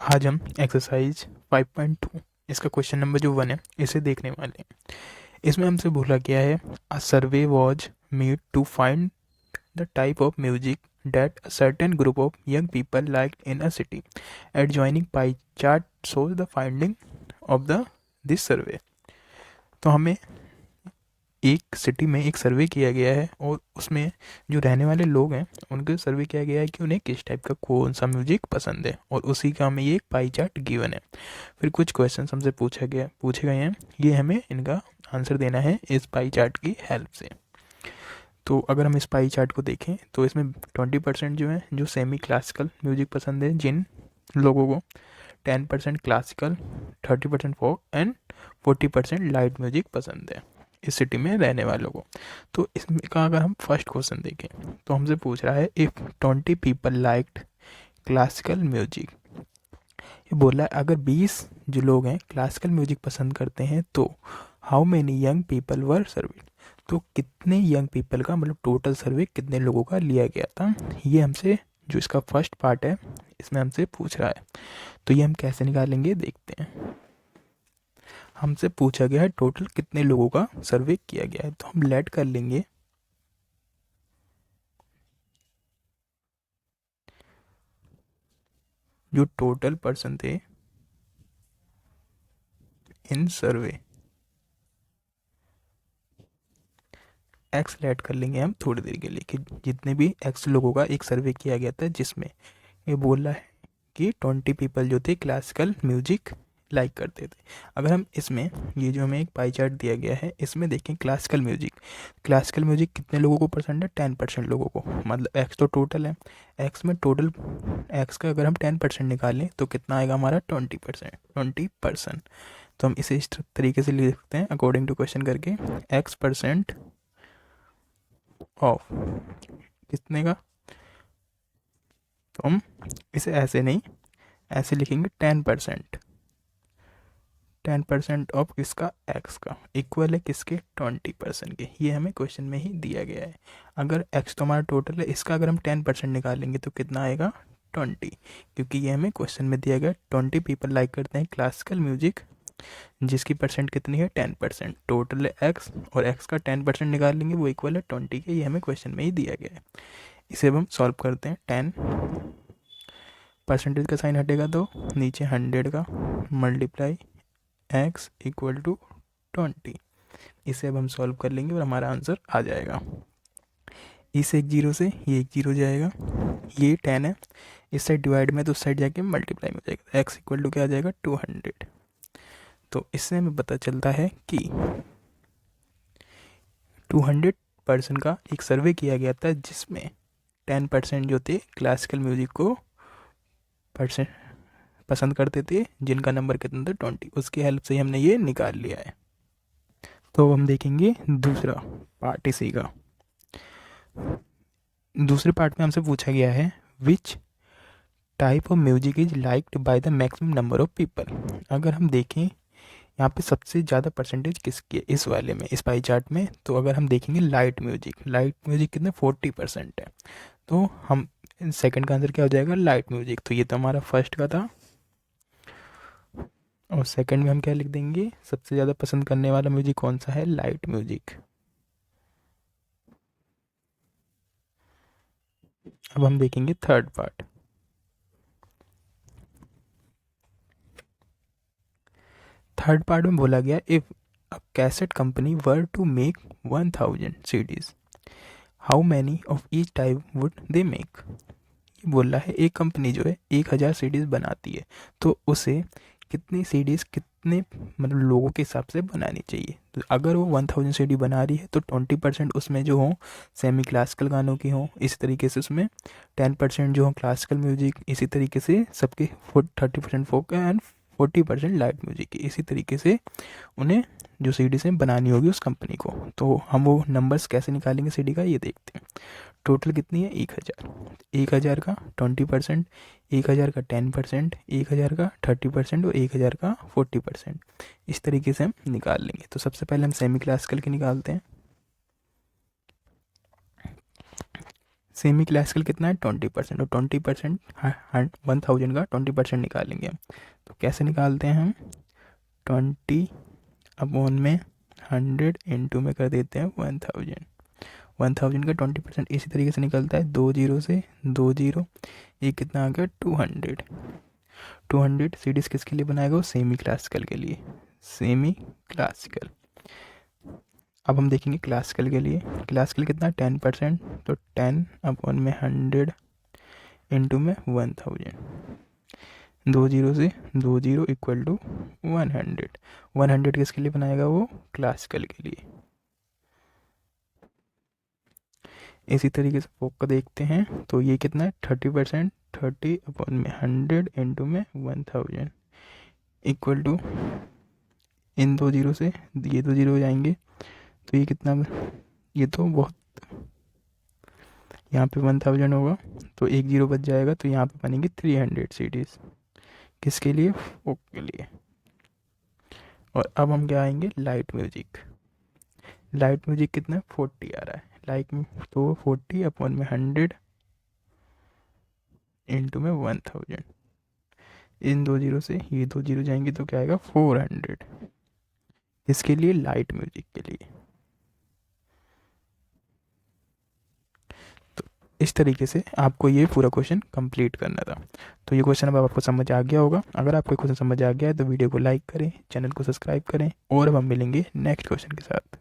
आज हम एक्सरसाइज 5.2 इसका क्वेश्चन नंबर जो 1 है इसे देखने वाले हैं। इसमें हमसे बोला गया है a survey was made to find the type of music that a certain group of young people liked in a city. Adjoining pie chart shows the finding of this survey. तो हमें एक सिटी में एक सर्वे किया गया है और उसमें जो रहने वाले लोग हैं उनको सर्वे किया गया है कि उन्हें किस टाइप का कौन सा म्यूजिक पसंद है और उसी का हमें ये एक पाई चार्ट गिवन है। फिर कुछ क्वेश्चंस हमसे पूछे गए हैं, ये हमें इनका आंसर देना है इस पाई चार्ट की हेल्प से। तो अगर हम इस पाई चार्ट को देखें तो इसमें 20% जो है जो सेमी क्लासिकल म्यूजिक पसंद है जिन लोगों को, 10% classical, 30% folk and 40% light music पसंद है इस सिटी में रहने वालों को। तो इसमें का अगर हम फर्स्ट क्वेश्चन देखें तो हमसे पूछ रहा है if 20 people liked classical music. ये बोल रहा है अगर 20 जो लोग हैं क्लासिकल म्यूजिक पसंद करते हैं तो how many young people were served. तो कितने यंग पीपल का मतलब टोटल सर्वे कितने लोगों का लिया गया था, ये हमसे जो इसका फर्स्ट पार्ट है इसमें हमसे पूछ रहा है। तो ये हम कैसे निकालेंगे देखते हैं। हमसे पूछा गया है टोटल कितने लोगों का सर्वे किया गया है, तो हम लेट कर लेंगे जो टोटल पर्सन थे इन सर्वे, एक्स लेट कर लेंगे हम थोड़ी देर के लिए कि जितने भी एक्स लोगों का एक सर्वे किया गया था जिसमें ये बोल रहा है कि 20 पीपल जो थे क्लासिकल म्यूजिक लाइक करते थे। अगर हम इसमें ये जो हमें एक पाई चार्ट दिया गया है इसमें देखें क्लासिकल म्यूजिक कितने लोगों को पसंद है, 10% लोगों को, मतलब एक्स तो टोटल है, एक्स में टोटल एक्स का अगर हम 10% निकालें तो कितना आएगा हमारा 20%। तो हम इसे इस तरीके से लिख सकते हैं अकॉर्डिंग टू क्वेश्चन करके, x% ऑफ कितने का, तो हम इसे ऐसे नहीं ऐसे लिखेंगे 10% ऑफ किसका, एक्स का, इक्वल है किसके, 20% के। ये हमें क्वेश्चन में ही दिया गया है। अगर एक्स तो हमारा टोटल है, इसका अगर हम 10% निकालेंगे तो कितना आएगा 20, क्योंकि ये हमें क्वेश्चन में दिया गया 20 पीपल लाइक करते हैं क्लासिकल म्यूजिक जिसकी परसेंट कितनी है 10%, टोटल है एक्स और एक्स का 10% निकाल लेंगे वो इक्वल है 20 के। ये हमें क्वेश्चन में ही दिया गया है। इसे अब हम सॉल्व करते हैं। 10% का साइन हटेगा तो नीचे 100 का मल्टीप्लाई एक्स इक्वल टू 20। इसे अब हम सॉल्व कर लेंगे और हमारा आंसर आ जाएगा। इस एक जीरो से ये एक जीरो जाएगा, ये 10 है, इस साइड डिवाइड में तो उस साइड जाके मल्टीप्लाई में हो जाएगा, एक्स इक्वल टू क्या आ जाएगा 200। तो इससे हमें पता चलता है कि 200% का एक सर्वे किया गया था जिसमें 10% जो थे क्लासिकल म्यूजिक को परसेंट पसंद करते थे जिनका नंबर कितना था 20, उसकी हेल्प से हमने ये निकाल लिया है। तो हम देखेंगे दूसरा पार्ट इसी का। दूसरे पार्ट में हमसे पूछा गया है which type of music is liked by the maximum number of people. अगर हम देखें यहाँ पे सबसे ज़्यादा परसेंटेज किसकी है इस वाले में, इस पाई चार्ट में, तो अगर हम देखेंगे लाइट म्यूजिक कितने 40% है। तो हम सेकंड का आंसर क्या हो जाएगा लाइट म्यूजिक। तो ये तो हमारा फर्स्ट का था और सेकंड में हम क्या लिख देंगे, सबसे ज़्यादा पसंद करने वाला म्यूजिक कौन सा है, लाइट म्यूजिक। अब हम देखेंगे थर्ड पार्ट। थर्ड पार्ट में बोला गया if a cassette company were to make 1000 CDs how many of each type would they make. ये बोल रहा है एक कंपनी जो है 1000 CDs बनाती है तो उसे कितनी CDs कितने मतलब लोगों के हिसाब से बनानी चाहिए। तो अगर वो 1000 CD बना रही है तो 20% उसमें जो हो सेमी क्लासिकल गानों की हो, इसी तरीके से उसमें 10% जो हो क्लासिकल म्यूजिक, इसी तरीके से सबके 30% फोक एंड 40% लाइट म्यूजिक की, इसी तरीके से उन्हें जो सीडी से बनानी होगी उस कंपनी को। तो हम वो नंबर्स कैसे निकालेंगे सीडी का ये देखते हैं। टोटल कितनी है 1000, 1000 का 20%, 1000 का 10%, 1000 का 30% और 1000 का 40%, इस तरीके से हम निकाल लेंगे। तो सबसे पहले हम सेमी क्लासिकल की निकालते हैं। सेमी क्लासिकल कितना है 20%, और 20% 1000 का 20% निकालेंगे हम। तो कैसे निकालते हैं हम, 20 अपॉन में 100 इंटू में कर देते हैं 1000। 1000 का 20% इसी तरीके से निकलता है, 2 जीरो से 2 जीरो, ये कितना आ गया 200। 200 सीरीज किसके लिए बनाएगा, वो सेमी क्लासिकल के लिए, सेमी क्लासिकल। अब हम देखेंगे क्लासिकल के लिए, क्लासिकल कितना 10%, तो 10 अपॉन में 100 इंटू में 1000, 2 जीरो से 2 जीरो इक्वल टू 100। 100 किसके लिए बनाएगा, वो क्लासिकल के लिए। इसी तरीके से फोक का देखते हैं, तो ये कितना है 30%, 30 अपॉन में 100 इंटू में 1000 इक्वल टू, इन 2 जीरो से ये 2 जीरो हो जाएंगे, तो ये कितना, ये तो बहुत, यहाँ पे 1000 होगा तो एक जीरो बच जाएगा, तो यहाँ पे बनेंगे 300 सीरीज, किसके लिए, फोक के लिए। और अब हम क्या आएंगे, लाइट म्यूजिक। लाइट म्यूजिक कितना 40 आ रहा है, लाइक तो 40 अपॉन में 100 इंटू में 1000, इन 2 जीरो से ये 2 जीरो जाएंगे, तो क्या आएगा 400, इसके लिए लाइट म्यूजिक के लिए। तो इस तरीके से आपको ये पूरा क्वेश्चन कंप्लीट करना था। तो ये क्वेश्चन अब आपको समझ आ गया होगा। अगर आपको क्वेश्चन समझ आ गया है तो वीडियो को लाइक करें, चैनल को सब्सक्राइब करें, और अब हम मिलेंगे नेक्स्ट क्वेश्चन के साथ।